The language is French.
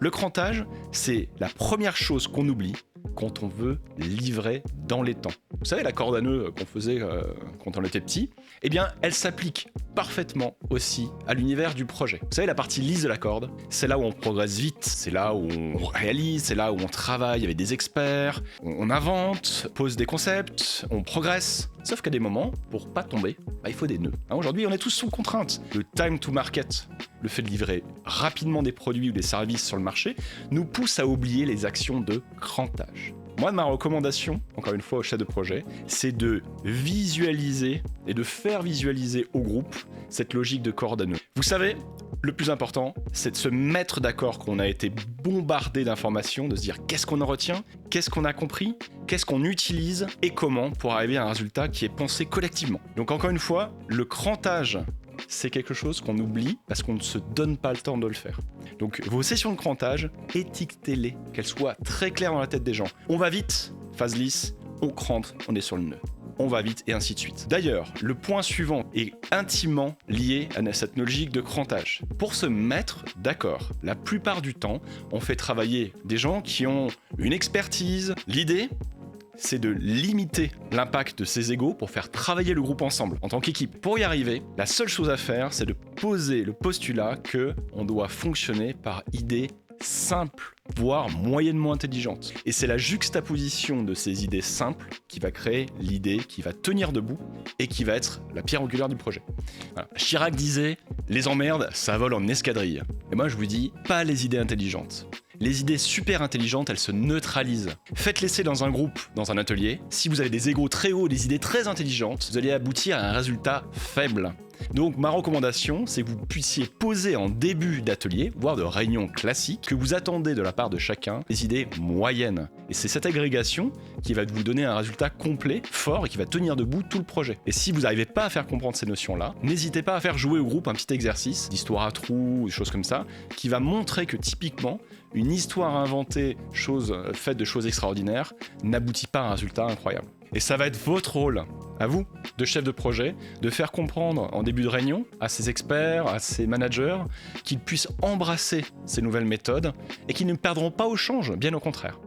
Le crantage, c'est la première chose qu'on oublie quand on veut livrer dans les temps. Vous savez, la corde à nœuds qu'on faisait quand on était petit, eh bien, elle s'applique parfaitement aussi à l'univers du projet. Vous savez, la partie lisse de la corde, c'est là où on progresse vite, c'est là où on réalise, c'est là où on travaille avec des experts, on invente, pose des concepts, on progresse. Sauf qu'à des moments, pour pas tomber, il faut des nœuds. Aujourd'hui, on est tous sous contrainte. Le time to market, le fait de livrer rapidement des produits ou des services sur le marché, nous pousse à oublier les actions de crantage. Moi, ma recommandation, encore une fois au chef de projet, c'est de visualiser et de faire visualiser au groupe cette logique de corde à nœuds. Vous savez, le plus important, c'est de se mettre d'accord qu'on a été bombardé d'informations, de se dire qu'est-ce qu'on en retient, qu'est-ce qu'on a compris, qu'est-ce qu'on utilise et comment pour arriver à un résultat qui est pensé collectivement. Donc encore une fois, le crantage, c'est quelque chose qu'on oublie parce qu'on ne se donne pas le temps de le faire. Donc vos sessions de crantage, étiquetez-les, qu'elles soient très claires dans la tête des gens. On va vite, phase lisse, on crante, on est sur le nœud. On va vite et ainsi de suite. D'ailleurs, le point suivant est intimement lié à cette logique de crantage. Pour se mettre d'accord, la plupart du temps, on fait travailler des gens qui ont une expertise. L'idée, c'est de limiter l'impact de ces égos pour faire travailler le groupe ensemble, en tant qu'équipe. Pour y arriver, la seule chose à faire, c'est de poser le postulat qu'on doit fonctionner par idées simples, voire moyennement intelligentes. Et c'est la juxtaposition de ces idées simples qui va créer l'idée qui va tenir debout et qui va être la pierre angulaire du projet. Voilà. Chirac disait « Les emmerdes, ça vole en escadrille ». Et moi je vous dis, pas les idées intelligentes. Les idées super intelligentes, elles se neutralisent. Faites l'essai dans un groupe, dans un atelier. Si vous avez des égos très hauts, des idées très intelligentes, vous allez aboutir à un résultat faible. Donc ma recommandation, c'est que vous puissiez poser en début d'atelier, voire de réunion classique, que vous attendez de la part de chacun des idées moyennes. Et c'est cette agrégation qui va vous donner un résultat complet, fort et qui va tenir debout tout le projet. Et si vous n'arrivez pas à faire comprendre ces notions-là, n'hésitez pas à faire jouer au groupe un petit exercice d'histoire à trous, des choses comme ça, qui va montrer que typiquement, une histoire inventée, faite de choses extraordinaires, n'aboutit pas à un résultat incroyable. Et ça va être votre rôle, à vous, de chef de projet, de faire comprendre en début de réunion à ces experts, à ces managers, qu'ils puissent embrasser ces nouvelles méthodes et qu'ils ne perdront pas au change, bien au contraire.